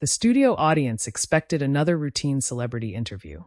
The studio audience expected another routine celebrity interview.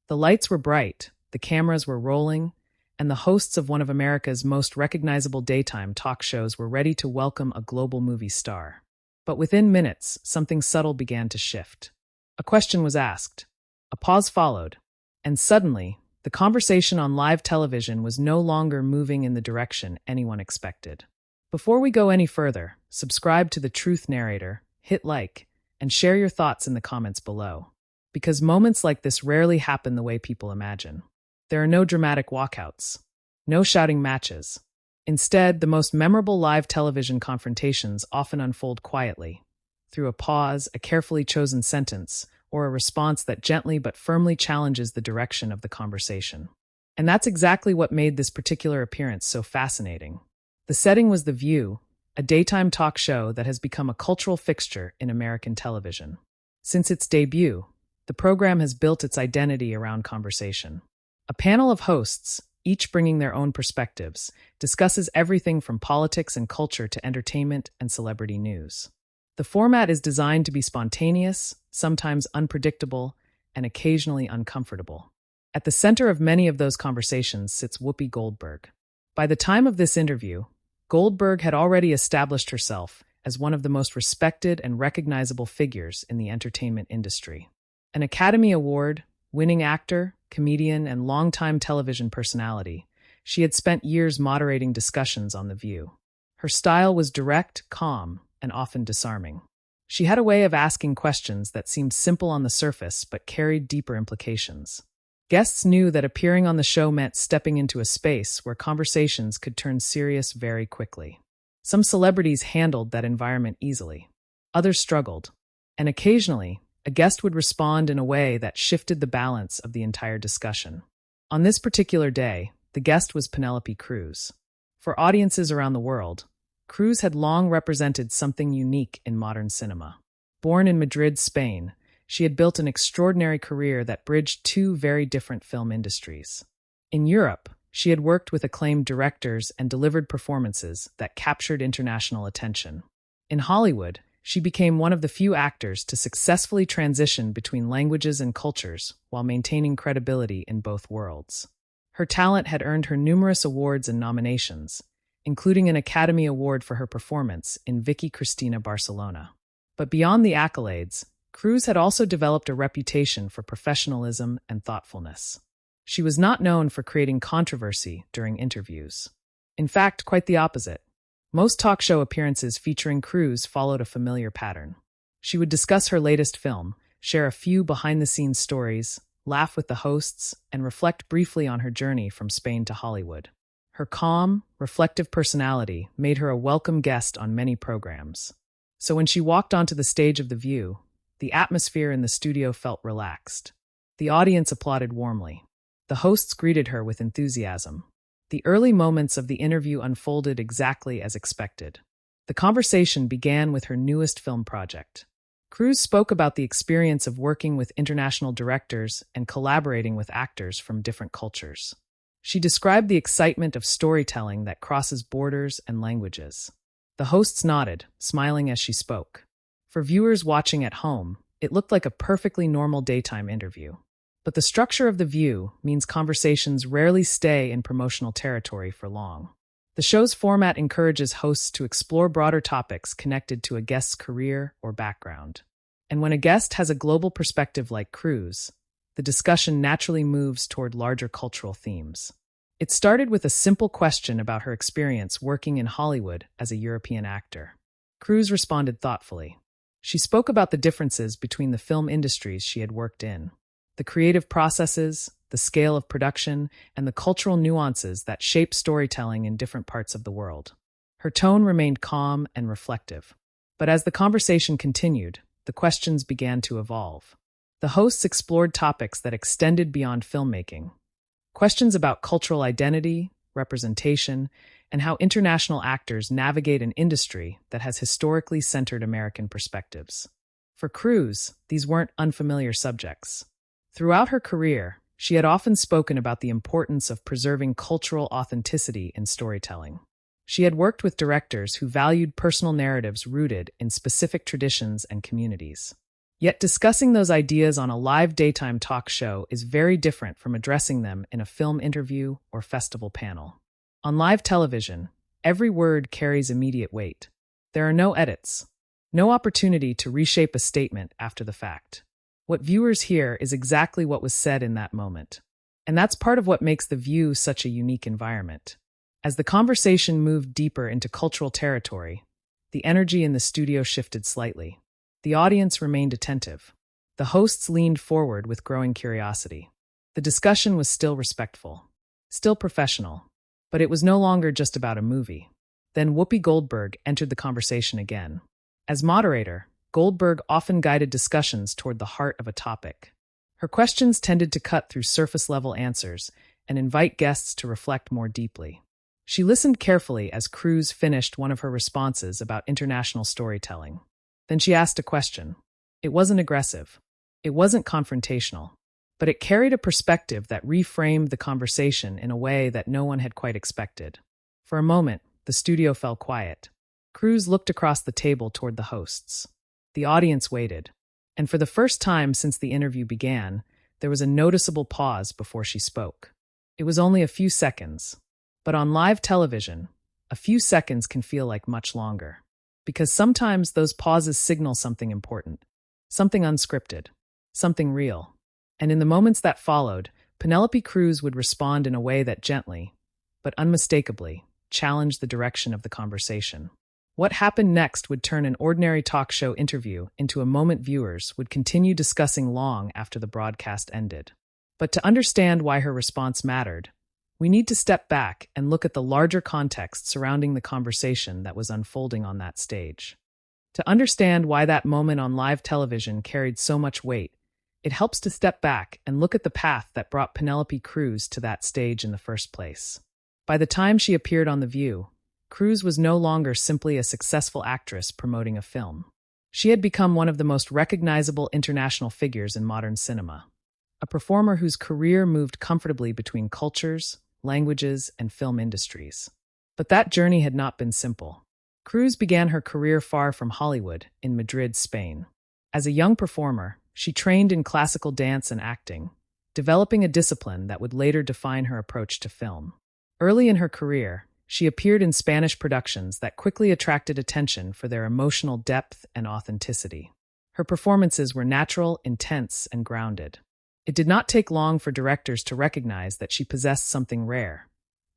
The lights were bright, the cameras were rolling, and the hosts of one of America's most recognizable daytime talk shows were ready to welcome a global movie star. But within minutes, something subtle began to shift. A question was asked. A pause followed, and suddenly, the conversation on live television was no longer moving in the direction anyone expected. Before we go any further, subscribe to the Truth Narrator, hit like, and share your thoughts in the comments below. Because moments like this rarely happen the way people imagine. There are no dramatic walkouts, no shouting matches. Instead, the most memorable live television confrontations often unfold quietly, through a pause, a carefully chosen sentence, or a response that gently but firmly challenges the direction of the conversation. And that's exactly what made this particular appearance so fascinating. The setting was The View, a daytime talk show that has become a cultural fixture in American television. Since its debut, the program has built its identity around conversation. A panel of hosts, each bringing their own perspectives, discusses everything from politics and culture to entertainment and celebrity news. The format is designed to be spontaneous, sometimes unpredictable, and occasionally uncomfortable. At the center of many of those conversations sits Whoopi Goldberg. By the time of this interview, Goldberg had already established herself as one of the most respected and recognizable figures in the entertainment industry. An Academy Award-winning actor, comedian, and longtime television personality, she had spent years moderating discussions on The View. Her style was direct, calm, and often disarming. She had a way of asking questions that seemed simple on the surface but carried deeper implications. Guests knew that appearing on the show meant stepping into a space where conversations could turn serious very quickly. Some celebrities handled that environment easily. Others struggled. And occasionally, a guest would respond in a way that shifted the balance of the entire discussion. On this particular day, the guest was Penélope Cruz. For audiences around the world, Cruz had long represented something unique in modern cinema. Born in Madrid, Spain, she had built an extraordinary career that bridged two very different film industries. In Europe, she had worked with acclaimed directors and delivered performances that captured international attention. In Hollywood, she became one of the few actors to successfully transition between languages and cultures while maintaining credibility in both worlds. Her talent had earned her numerous awards and nominations, including an Academy Award for her performance in Vicky Cristina Barcelona. But beyond the accolades, Cruz had also developed a reputation for professionalism and thoughtfulness. She was not known for creating controversy during interviews. In fact, quite the opposite. Most talk show appearances featuring Cruz followed a familiar pattern. She would discuss her latest film, share a few behind-the-scenes stories, laugh with the hosts, and reflect briefly on her journey from Spain to Hollywood. Her calm, reflective personality made her a welcome guest on many programs. So when she walked onto the stage of The View, the atmosphere in the studio felt relaxed. The audience applauded warmly. The hosts greeted her with enthusiasm. The early moments of the interview unfolded exactly as expected. The conversation began with her newest film project. Cruz spoke about the experience of working with international directors and collaborating with actors from different cultures. She described the excitement of storytelling that crosses borders and languages. The hosts nodded, smiling as she spoke. For viewers watching at home, it looked like a perfectly normal daytime interview. But the structure of The View means conversations rarely stay in promotional territory for long. The show's format encourages hosts to explore broader topics connected to a guest's career or background. And when a guest has a global perspective like Cruz, the discussion naturally moves toward larger cultural themes. It started with a simple question about her experience working in Hollywood as a European actor. Cruz responded thoughtfully. She spoke about the differences between the film industries she had worked in, the creative processes, the scale of production, and the cultural nuances that shape storytelling in different parts of the world. Her tone remained calm and reflective. But as the conversation continued, the questions began to evolve. The hosts explored topics that extended beyond filmmaking. Questions about cultural identity, representation, and how international actors navigate an industry that has historically centered American perspectives. For Cruz, these weren't unfamiliar subjects. Throughout her career, she had often spoken about the importance of preserving cultural authenticity in storytelling. She had worked with directors who valued personal narratives rooted in specific traditions and communities. Yet discussing those ideas on a live daytime talk show is very different from addressing them in a film interview or festival panel. On live television, every word carries immediate weight. There are no edits, no opportunity to reshape a statement after the fact. What viewers hear is exactly what was said in that moment. And that's part of what makes The View such a unique environment. As the conversation moved deeper into cultural territory, the energy in the studio shifted slightly. The audience remained attentive. The hosts leaned forward with growing curiosity. The discussion was still respectful, still professional, but it was no longer just about a movie. Then Whoopi Goldberg entered the conversation again. As moderator, Goldberg often guided discussions toward the heart of a topic. Her questions tended to cut through surface-level answers and invite guests to reflect more deeply. She listened carefully as Cruz finished one of her responses about international storytelling. Then she asked a question. It wasn't aggressive. It wasn't confrontational. But it carried a perspective that reframed the conversation in a way that no one had quite expected. For a moment, the studio fell quiet. Cruz looked across the table toward the hosts. The audience waited. And for the first time since the interview began, there was a noticeable pause before she spoke. It was only a few seconds. But on live television, a few seconds can feel like much longer. Because sometimes those pauses signal something important, something unscripted, something real. And in the moments that followed, Penélope Cruz would respond in a way that gently, but unmistakably, challenged the direction of the conversation. What happened next would turn an ordinary talk show interview into a moment viewers would continue discussing long after the broadcast ended. But to understand why her response mattered, we need to step back and look at the larger context surrounding the conversation that was unfolding on that stage. To understand why that moment on live television carried so much weight, it helps to step back and look at the path that brought Penélope Cruz to that stage in the first place. By the time she appeared on The View, Cruz was no longer simply a successful actress promoting a film. She had become one of the most recognizable international figures in modern cinema, a performer whose career moved comfortably between cultures, languages, and film industries. But that journey had not been simple. Cruz began her career far from Hollywood, in Madrid, Spain. As a young performer, she trained in classical dance and acting, developing a discipline that would later define her approach to film. Early in her career, she appeared in Spanish productions that quickly attracted attention for their emotional depth and authenticity. Her performances were natural, intense, and grounded. It did not take long for directors to recognize that she possessed something rare,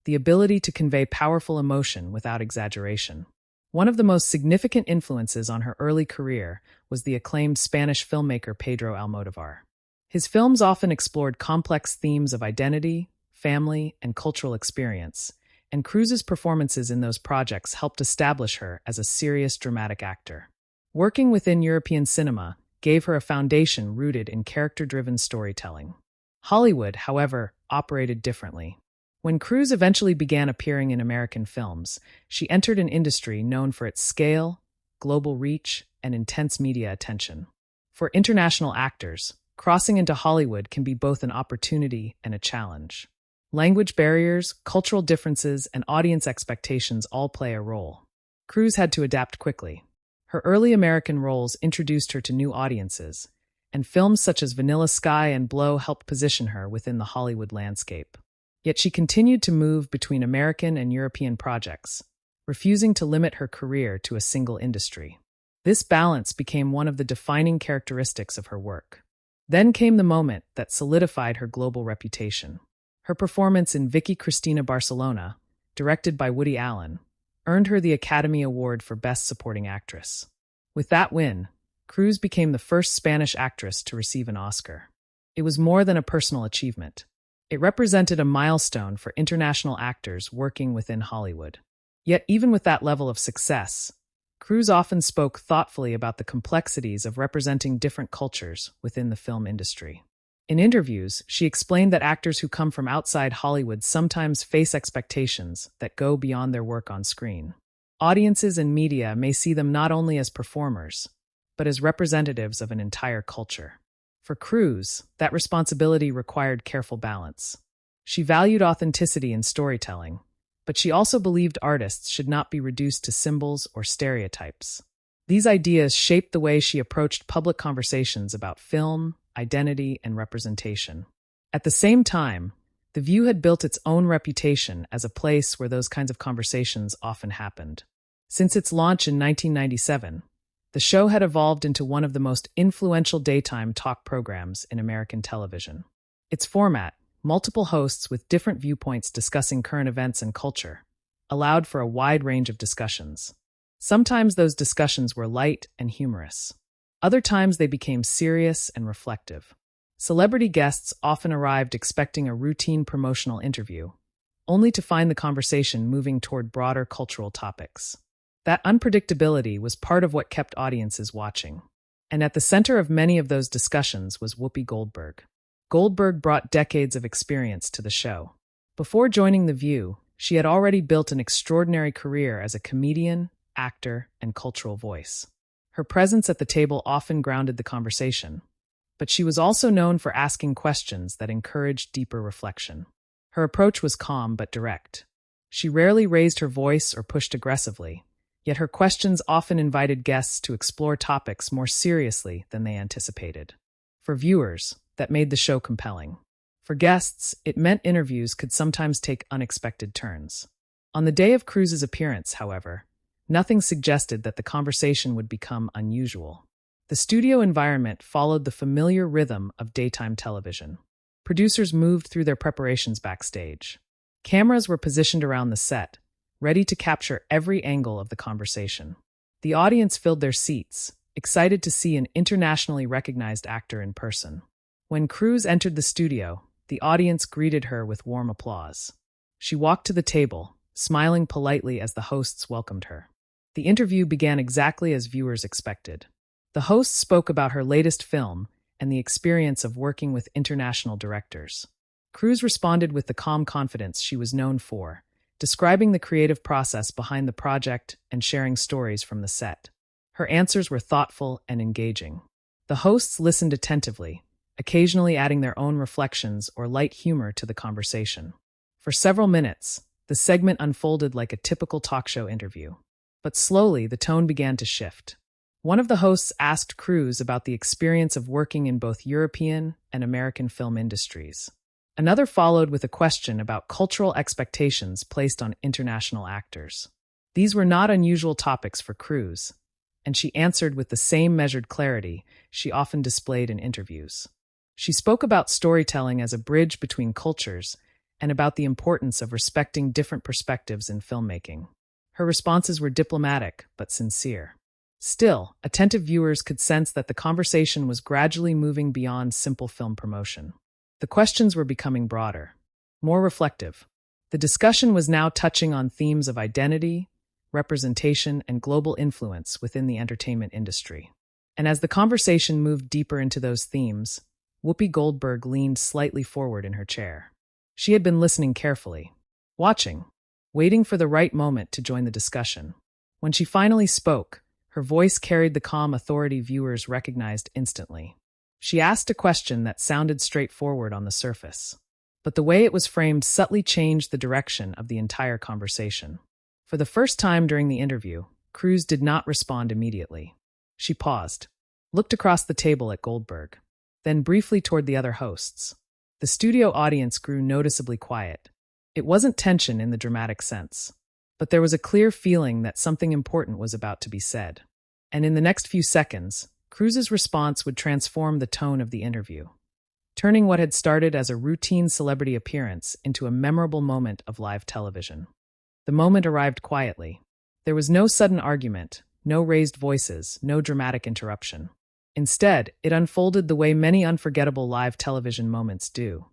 the ability to convey powerful emotion without exaggeration. One of the most significant influences on her early career was the acclaimed Spanish filmmaker Pedro Almodóvar. His films often explored complex themes of identity, family, and cultural experience, and Cruz's performances in those projects helped establish her as a serious dramatic actor. Working within European cinema gave her a foundation rooted in character-driven storytelling. Hollywood, however, operated differently. When Cruz eventually began appearing in American films, she entered an industry known for its scale, global reach, and intense media attention. For international actors, crossing into Hollywood can be both an opportunity and a challenge. Language barriers, cultural differences, and audience expectations all play a role. Cruz had to adapt quickly. Her early American roles introduced her to new audiences, and films such as Vanilla Sky and Blow helped position her within the Hollywood landscape. Yet she continued to move between American and European projects, refusing to limit her career to a single industry. This balance became one of the defining characteristics of her work. Then came the moment that solidified her global reputation. Her performance in Vicky Cristina Barcelona, directed by Woody Allen, earned her the Academy Award for Best Supporting Actress. With that win, Cruz became the first Spanish actress to receive an Oscar. It was more than a personal achievement. It represented a milestone for international actors working within Hollywood. Yet even with that level of success, Cruz often spoke thoughtfully about the complexities of representing different cultures within the film industry. In interviews, she explained that actors who come from outside Hollywood sometimes face expectations that go beyond their work on screen. Audiences and media may see them not only as performers, but as representatives of an entire culture. For Cruz, that responsibility required careful balance. She valued authenticity in storytelling, but she also believed artists should not be reduced to symbols or stereotypes. These ideas shaped the way she approached public conversations about film, identity, and representation. At the same time, The View had built its own reputation as a place where those kinds of conversations often happened. Since its launch in 1997, the show had evolved into one of the most influential daytime talk programs in American television. Its format, multiple hosts with different viewpoints discussing current events and culture, allowed for a wide range of discussions. Sometimes those discussions were light and humorous. Other times they became serious and reflective. Celebrity guests often arrived expecting a routine promotional interview, only to find the conversation moving toward broader cultural topics. That unpredictability was part of what kept audiences watching. And at the center of many of those discussions was Whoopi Goldberg. Goldberg brought decades of experience to the show. Before joining The View, she had already built an extraordinary career as a comedian, actor, and cultural voice. Her presence at the table often grounded the conversation, but she was also known for asking questions that encouraged deeper reflection. Her approach was calm but direct. She rarely raised her voice or pushed aggressively, yet her questions often invited guests to explore topics more seriously than they anticipated. For viewers, that made the show compelling. For guests, it meant interviews could sometimes take unexpected turns. On the day of Cruz's appearance, however, nothing suggested that the conversation would become unusual. The studio environment followed the familiar rhythm of daytime television. Producers moved through their preparations backstage. Cameras were positioned around the set, ready to capture every angle of the conversation. The audience filled their seats, excited to see an internationally recognized actor in person. When Cruz entered the studio, the audience greeted her with warm applause. She walked to the table, smiling politely as the hosts welcomed her. The interview began exactly as viewers expected. The host spoke about her latest film and the experience of working with international directors. Cruz responded with the calm confidence she was known for, describing the creative process behind the project and sharing stories from the set. Her answers were thoughtful and engaging. The hosts listened attentively, occasionally adding their own reflections or light humor to the conversation. For several minutes, the segment unfolded like a typical talk show interview. But slowly, the tone began to shift. One of the hosts asked Cruz about the experience of working in both European and American film industries. Another followed with a question about cultural expectations placed on international actors. These were not unusual topics for Cruz, and she answered with the same measured clarity she often displayed in interviews. She spoke about storytelling as a bridge between cultures and about the importance of respecting different perspectives in filmmaking. Her responses were diplomatic but sincere. Still, attentive viewers could sense that the conversation was gradually moving beyond simple film promotion. The questions were becoming broader, more reflective. The discussion was now touching on themes of identity, representation, and global influence within the entertainment industry. And as the conversation moved deeper into those themes, Whoopi Goldberg leaned slightly forward in her chair. She had been listening carefully, watching, waiting for the right moment to join the discussion. When she finally spoke, her voice carried the calm authority viewers recognized instantly. She asked a question that sounded straightforward on the surface, but the way it was framed subtly changed the direction of the entire conversation. For the first time during the interview, Cruz did not respond immediately. She paused, looked across the table at Goldberg, then briefly toward the other hosts. The studio audience grew noticeably quiet. It wasn't tension in the dramatic sense, but there was a clear feeling that something important was about to be said. And in the next few seconds, Cruz's response would transform the tone of the interview, turning what had started as a routine celebrity appearance into a memorable moment of live television. The moment arrived quietly. There was no sudden argument, no raised voices, no dramatic interruption. Instead, it unfolded the way many unforgettable live television moments do,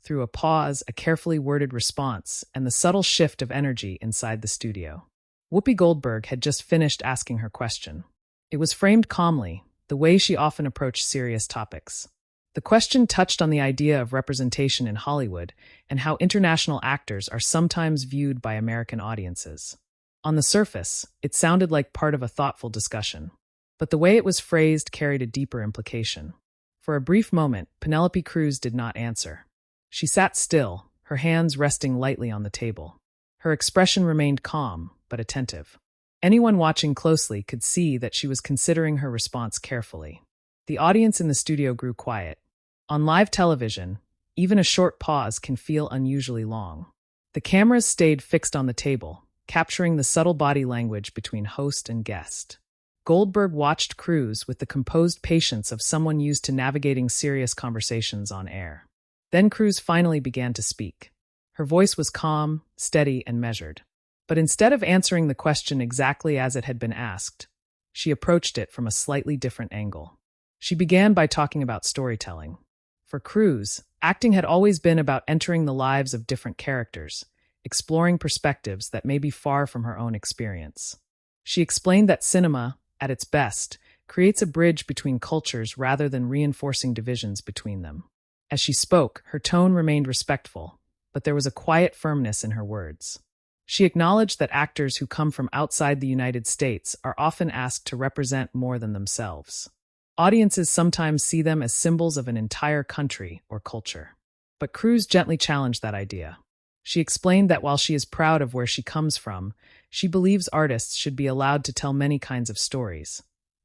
through a pause, a carefully worded response, and the subtle shift of energy inside the studio. Whoopi Goldberg had just finished asking her question. It was framed calmly, the way she often approached serious topics. The question touched on the idea of representation in Hollywood and how international actors are sometimes viewed by American audiences. On the surface, it sounded like part of a thoughtful discussion, but the way it was phrased carried a deeper implication. For a brief moment, Penélope Cruz did not answer. She sat still, her hands resting lightly on the table. Her expression remained calm, but attentive. Anyone watching closely could see that she was considering her response carefully. The audience in the studio grew quiet. On live television, even a short pause can feel unusually long. The cameras stayed fixed on the table, capturing the subtle body language between host and guest. Goldberg watched Cruz with the composed patience of someone used to navigating serious conversations on air. Then Cruz finally began to speak. Her voice was calm, steady, and measured. But instead of answering the question exactly as it had been asked, she approached it from a slightly different angle. She began by talking about storytelling. For Cruz, acting had always been about entering the lives of different characters, exploring perspectives that may be far from her own experience. She explained that cinema, at its best, creates a bridge between cultures rather than reinforcing divisions between them. As she spoke, her tone remained respectful, but there was a quiet firmness in her words. She acknowledged that actors who come from outside the United States are often asked to represent more than themselves. Audiences sometimes see them as symbols of an entire country or culture. But Cruz gently challenged that idea. She explained that while she is proud of where she comes from, she believes artists should be allowed to tell many kinds of stories,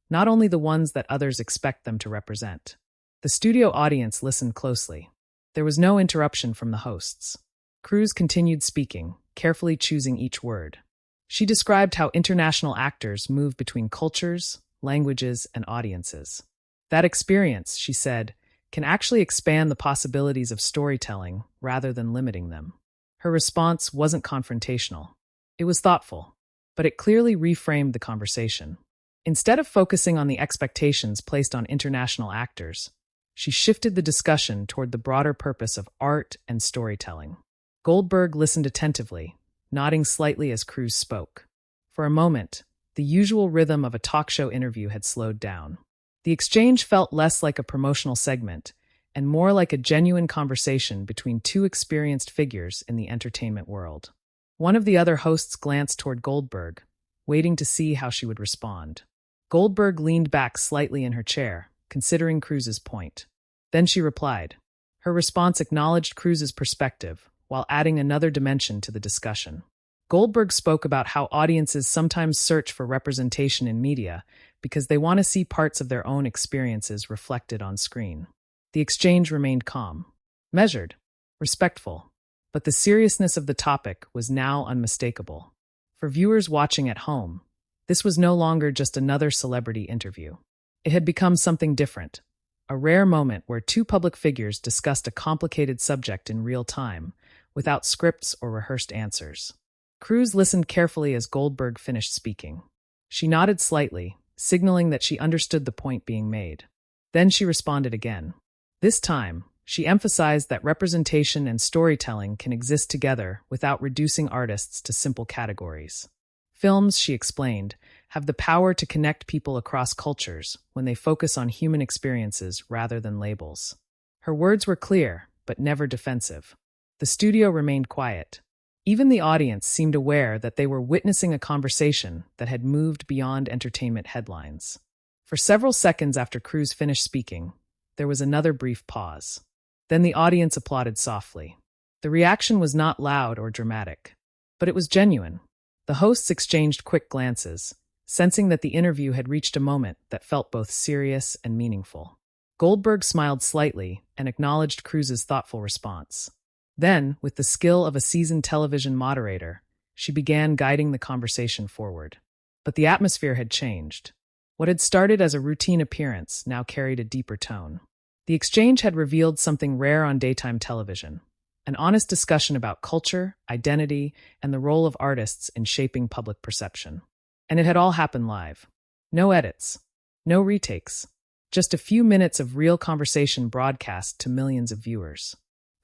not only the ones that others expect them to represent. The studio audience listened closely. There was no interruption from the hosts. Cruz continued speaking, carefully choosing each word. She described how international actors move between cultures, languages, and audiences. That experience, she said, can actually expand the possibilities of storytelling rather than limiting them. Her response wasn't confrontational. It was thoughtful, but it clearly reframed the conversation. Instead of focusing on the expectations placed on international actors, she shifted the discussion toward the broader purpose of art and storytelling. Goldberg listened attentively, nodding slightly as Cruz spoke. For a moment, the usual rhythm of a talk show interview had slowed down. The exchange felt less like a promotional segment and more like a genuine conversation between two experienced figures in the entertainment world. One of the other hosts glanced toward Goldberg, waiting to see how she would respond. Goldberg leaned back slightly in her chair, considering Cruz's point. Then she replied. Her response acknowledged Cruz's perspective, while adding another dimension to the discussion. Goldberg spoke about how audiences sometimes search for representation in media because they want to see parts of their own experiences reflected on screen. The exchange remained calm, measured, respectful, but the seriousness of the topic was now unmistakable. For viewers watching at home, this was no longer just another celebrity interview. It had become something different, a rare moment where two public figures discussed a complicated subject in real time, without scripts or rehearsed answers. Cruz listened carefully as Goldberg finished speaking. She nodded slightly, signaling that she understood the point being made. Then she responded again. This time, she emphasized that representation and storytelling can exist together without reducing artists to simple categories. Films, she explained, have the power to connect people across cultures when they focus on human experiences rather than labels. Her words were clear, but never defensive. The studio remained quiet. Even the audience seemed aware that they were witnessing a conversation that had moved beyond entertainment headlines. For several seconds after Cruz finished speaking, there was another brief pause. Then the audience applauded softly. The reaction was not loud or dramatic, but it was genuine. The hosts exchanged quick glances, sensing that the interview had reached a moment that felt both serious and meaningful. Goldberg smiled slightly and acknowledged Cruz's thoughtful response. Then, with the skill of a seasoned television moderator, she began guiding the conversation forward. But the atmosphere had changed. What had started as a routine appearance now carried a deeper tone. The exchange had revealed something rare on daytime television, an honest discussion about culture, identity, and the role of artists in shaping public perception. And it had all happened live. No edits, no retakes, just a few minutes of real conversation broadcast to millions of viewers.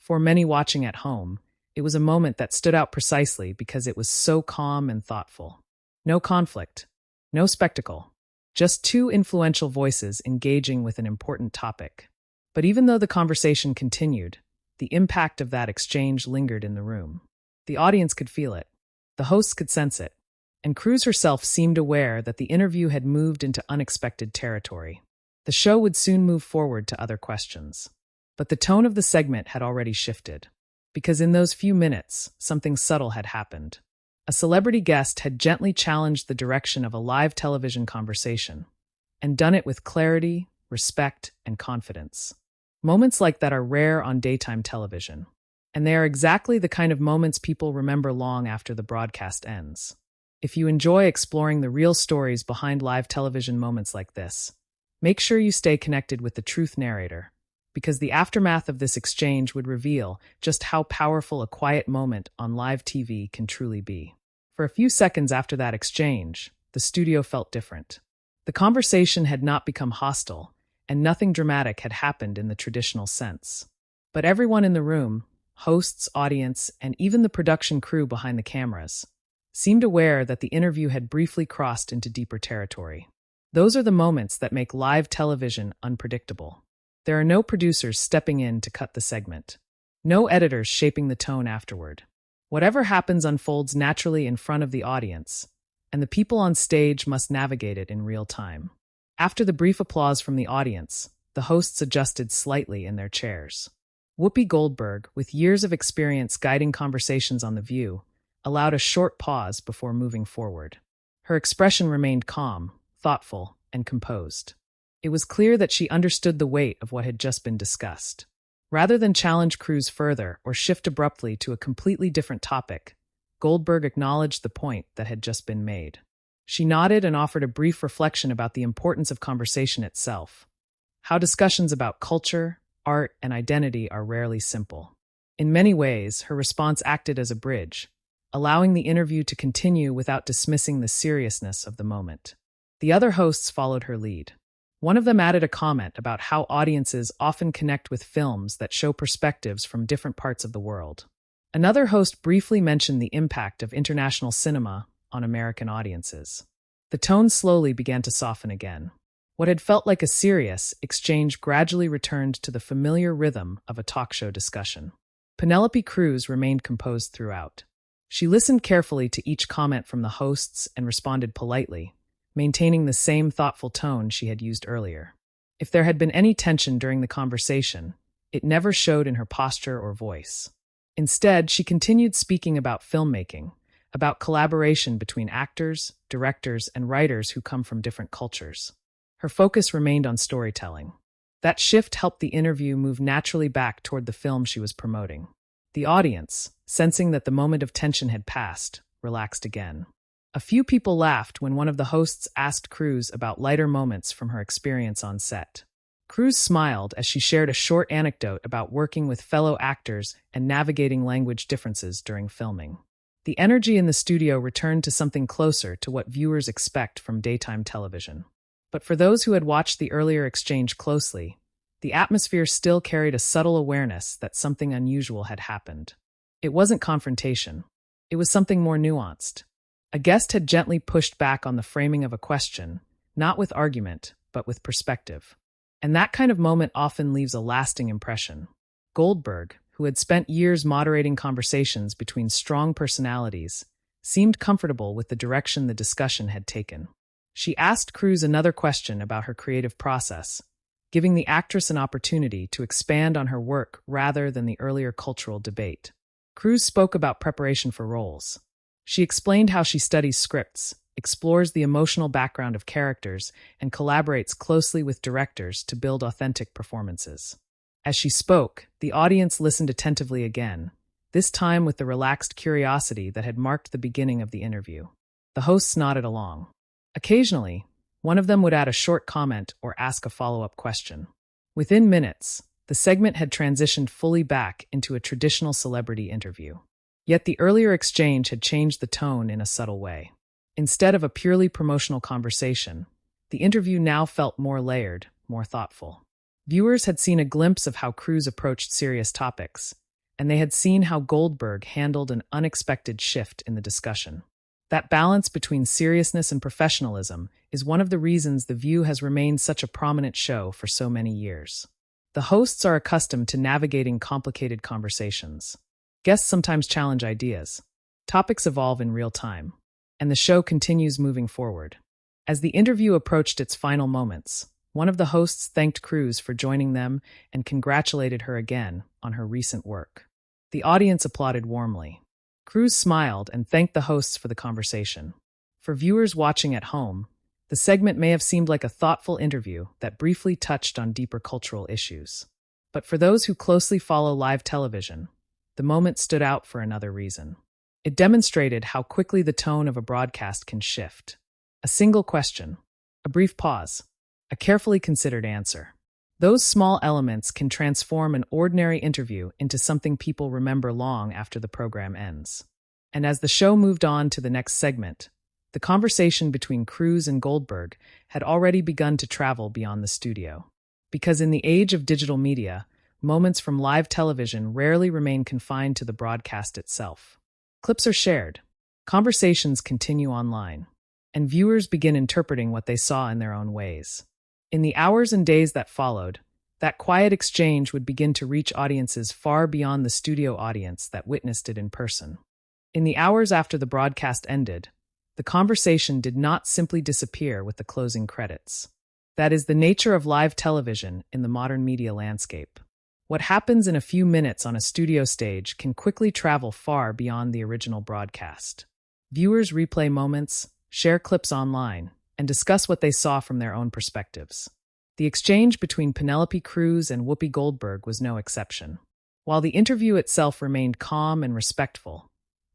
For many watching at home, it was a moment that stood out precisely because it was so calm and thoughtful. No conflict, no spectacle. Just two influential voices engaging with an important topic. But even though the conversation continued, the impact of that exchange lingered in the room. The audience could feel it. The hosts could sense it. And Cruz herself seemed aware that the interview had moved into unexpected territory. The show would soon move forward to other questions. But the tone of the segment had already shifted. Because in those few minutes, something subtle had happened. A celebrity guest had gently challenged the direction of a live television conversation, and done it with clarity, respect, and confidence. Moments like that are rare on daytime television, and they are exactly the kind of moments people remember long after the broadcast ends. If you enjoy exploring the real stories behind live television moments like this, make sure you stay connected with the Truth Narrator, because the aftermath of this exchange would reveal just how powerful a quiet moment on live TV can truly be. For a few seconds after that exchange, the studio felt different. The conversation had not become hostile, and nothing dramatic had happened in the traditional sense. But everyone in the room, hosts, audience, and even the production crew behind the cameras, seemed aware that the interview had briefly crossed into deeper territory. Those are the moments that make live television unpredictable. There are no producers stepping in to cut the segment. No editors shaping the tone afterward. Whatever happens unfolds naturally in front of the audience, and the people on stage must navigate it in real time. After the brief applause from the audience, the hosts adjusted slightly in their chairs. Whoopi Goldberg, with years of experience guiding conversations on The View, allowed a short pause before moving forward. Her expression remained calm, thoughtful, and composed. It was clear that she understood the weight of what had just been discussed. Rather than challenge Cruz further or shift abruptly to a completely different topic, Goldberg acknowledged the point that had just been made. She nodded and offered a brief reflection about the importance of conversation itself. How discussions about culture, art, and identity are rarely simple. In many ways, her response acted as a bridge, allowing the interview to continue without dismissing the seriousness of the moment. The other hosts followed her lead. One of them added a comment about how audiences often connect with films that show perspectives from different parts of the world. Another host briefly mentioned the impact of international cinema on American audiences. The tone slowly began to soften again. What had felt like a serious exchange gradually returned to the familiar rhythm of a talk show discussion. Penélope Cruz remained composed throughout. She listened carefully to each comment from the hosts and responded politely, maintaining the same thoughtful tone she had used earlier. If there had been any tension during the conversation, it never showed in her posture or voice. Instead, she continued speaking about filmmaking, about collaboration between actors, directors, and writers who come from different cultures. Her focus remained on storytelling. That shift helped the interview move naturally back toward the film she was promoting. The audience, sensing that the moment of tension had passed, relaxed again. A few people laughed when one of the hosts asked Cruz about lighter moments from her experience on set. Cruz smiled as she shared a short anecdote about working with fellow actors and navigating language differences during filming. The energy in the studio returned to something closer to what viewers expect from daytime television. But for those who had watched the earlier exchange closely, the atmosphere still carried a subtle awareness that something unusual had happened. It wasn't confrontation. It was something more nuanced. A guest had gently pushed back on the framing of a question, not with argument, but with perspective. And that kind of moment often leaves a lasting impression. Goldberg, who had spent years moderating conversations between strong personalities, seemed comfortable with the direction the discussion had taken. She asked Cruz another question about her creative process, giving the actress an opportunity to expand on her work rather than the earlier cultural debate. Cruz spoke about preparation for roles. She explained how she studies scripts, explores the emotional background of characters, and collaborates closely with directors to build authentic performances. As she spoke, the audience listened attentively again, this time with the relaxed curiosity that had marked the beginning of the interview. The hosts nodded along. Occasionally, one of them would add a short comment or ask a follow-up question. Within minutes, the segment had transitioned fully back into a traditional celebrity interview. Yet the earlier exchange had changed the tone in a subtle way. Instead of a purely promotional conversation, the interview now felt more layered, more thoughtful. Viewers had seen a glimpse of how Cruz approached serious topics, and they had seen how Goldberg handled an unexpected shift in the discussion. That balance between seriousness and professionalism is one of the reasons The View has remained such a prominent show for so many years. The hosts are accustomed to navigating complicated conversations. Guests sometimes challenge ideas. Topics evolve in real time, and the show continues moving forward. As the interview approached its final moments, one of the hosts thanked Cruz for joining them and congratulated her again on her recent work. The audience applauded warmly. Cruz smiled and thanked the hosts for the conversation. For viewers watching at home, the segment may have seemed like a thoughtful interview that briefly touched on deeper cultural issues. But for those who closely follow live television, the moment stood out for another reason. It demonstrated how quickly the tone of a broadcast can shift. A single question, a brief pause, a carefully considered answer. Those small elements can transform an ordinary interview into something people remember long after the program ends. And as the show moved on to the next segment, the conversation between Cruz and Goldberg had already begun to travel beyond the studio. Because in the age of digital media, moments from live television rarely remain confined to the broadcast itself. Clips are shared, conversations continue online, and viewers begin interpreting what they saw in their own ways. In the hours and days that followed, that quiet exchange would begin to reach audiences far beyond the studio audience that witnessed it in person. In the hours after the broadcast ended, the conversation did not simply disappear with the closing credits. That is the nature of live television in the modern media landscape. What happens in a few minutes on a studio stage can quickly travel far beyond the original broadcast. Viewers replay moments, share clips online, and discuss what they saw from their own perspectives. The exchange between Penelope Cruz and Whoopi Goldberg was no exception. While the interview itself remained calm and respectful,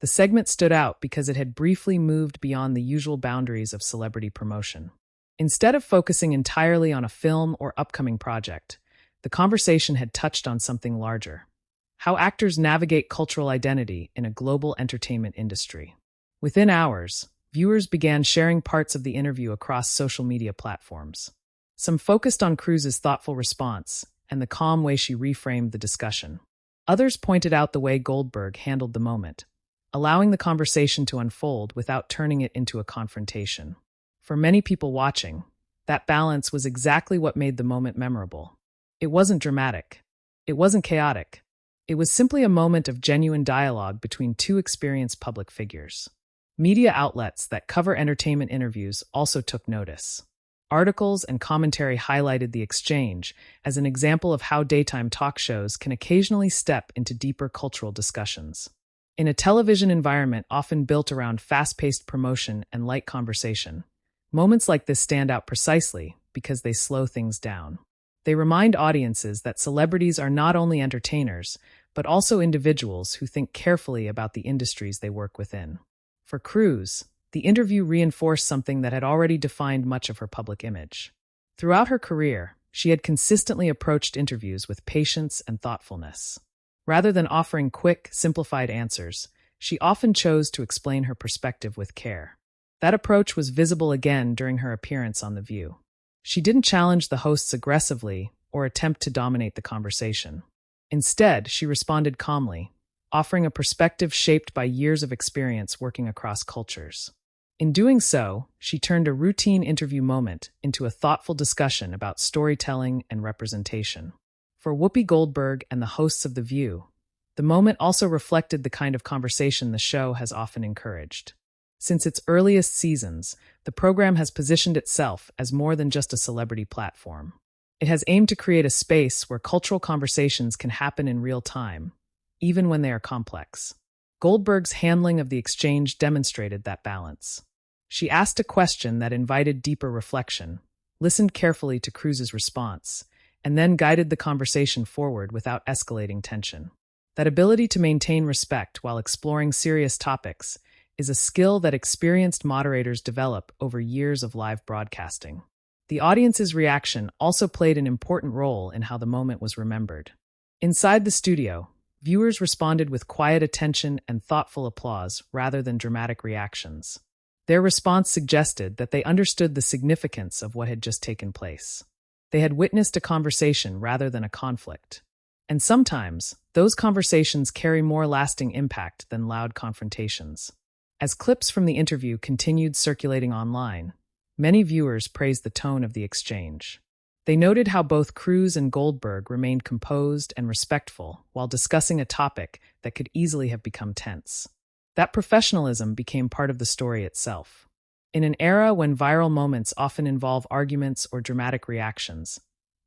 the segment stood out because it had briefly moved beyond the usual boundaries of celebrity promotion. Instead of focusing entirely on a film or upcoming project, the conversation had touched on something larger: how actors navigate cultural identity in a global entertainment industry. Within hours, viewers began sharing parts of the interview across social media platforms. Some focused on Cruz's thoughtful response and the calm way she reframed the discussion. Others pointed out the way Goldberg handled the moment, allowing the conversation to unfold without turning it into a confrontation. For many people watching, that balance was exactly what made the moment memorable. It wasn't dramatic. It wasn't chaotic. It was simply a moment of genuine dialogue between two experienced public figures. Media outlets that cover entertainment interviews also took notice. Articles and commentary highlighted the exchange as an example of how daytime talk shows can occasionally step into deeper cultural discussions. In a television environment often built around fast-paced promotion and light conversation, moments like this stand out precisely because they slow things down. They remind audiences that celebrities are not only entertainers, but also individuals who think carefully about the industries they work within. For Cruz, the interview reinforced something that had already defined much of her public image. Throughout her career, she had consistently approached interviews with patience and thoughtfulness. Rather than offering quick, simplified answers, she often chose to explain her perspective with care. That approach was visible again during her appearance on The View. She didn't challenge the hosts aggressively or attempt to dominate the conversation. Instead, she responded calmly, offering a perspective shaped by years of experience working across cultures. In doing so, she turned a routine interview moment into a thoughtful discussion about storytelling and representation. For Whoopi Goldberg and the hosts of The View, the moment also reflected the kind of conversation the show has often encouraged. Since its earliest seasons, the program has positioned itself as more than just a celebrity platform. It has aimed to create a space where cultural conversations can happen in real time, even when they are complex. Goldberg's handling of the exchange demonstrated that balance. She asked a question that invited deeper reflection, listened carefully to Cruz's response, and then guided the conversation forward without escalating tension. That ability to maintain respect while exploring serious topics is a skill that experienced moderators develop over years of live broadcasting. The audience's reaction also played an important role in how the moment was remembered. Inside the studio, viewers responded with quiet attention and thoughtful applause rather than dramatic reactions. Their response suggested that they understood the significance of what had just taken place. They had witnessed a conversation rather than a conflict. And sometimes, those conversations carry more lasting impact than loud confrontations. As clips from the interview continued circulating online, many viewers praised the tone of the exchange. They noted how both Cruz and Goldberg remained composed and respectful while discussing a topic that could easily have become tense. That professionalism became part of the story itself. In an era when viral moments often involve arguments or dramatic reactions,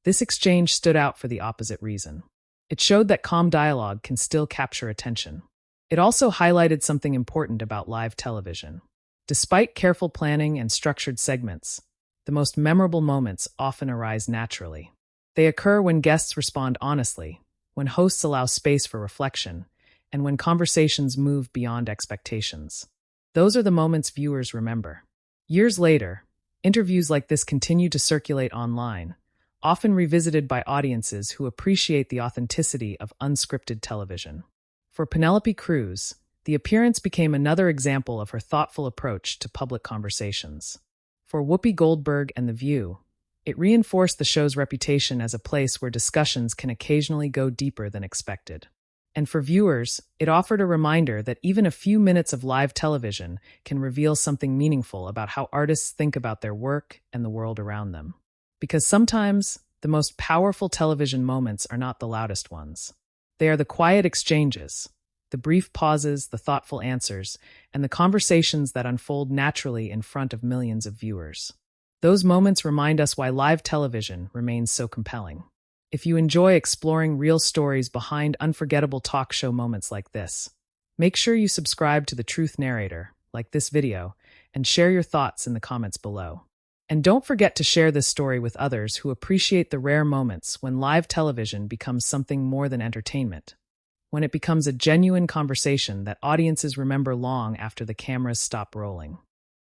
this exchange stood out for the opposite reason. It showed that calm dialogue can still capture attention. It also highlighted something important about live television. Despite careful planning and structured segments, the most memorable moments often arise naturally. They occur when guests respond honestly, when hosts allow space for reflection, and when conversations move beyond expectations. Those are the moments viewers remember. Years later, interviews like this continue to circulate online, often revisited by audiences who appreciate the authenticity of unscripted television. For Penélope Cruz, the appearance became another example of her thoughtful approach to public conversations. For Whoopi Goldberg and The View, it reinforced the show's reputation as a place where discussions can occasionally go deeper than expected. And for viewers, it offered a reminder that even a few minutes of live television can reveal something meaningful about how artists think about their work and the world around them. Because sometimes, the most powerful television moments are not the loudest ones. They are the quiet exchanges, the brief pauses, the thoughtful answers, and the conversations that unfold naturally in front of millions of viewers. Those moments remind us why live television remains so compelling. If you enjoy exploring real stories behind unforgettable talk show moments like this, make sure you subscribe to the Truth Narrator, like this video, and share your thoughts in the comments below. And don't forget to share this story with others who appreciate the rare moments when live television becomes something more than entertainment, when it becomes a genuine conversation that audiences remember long after the cameras stop rolling.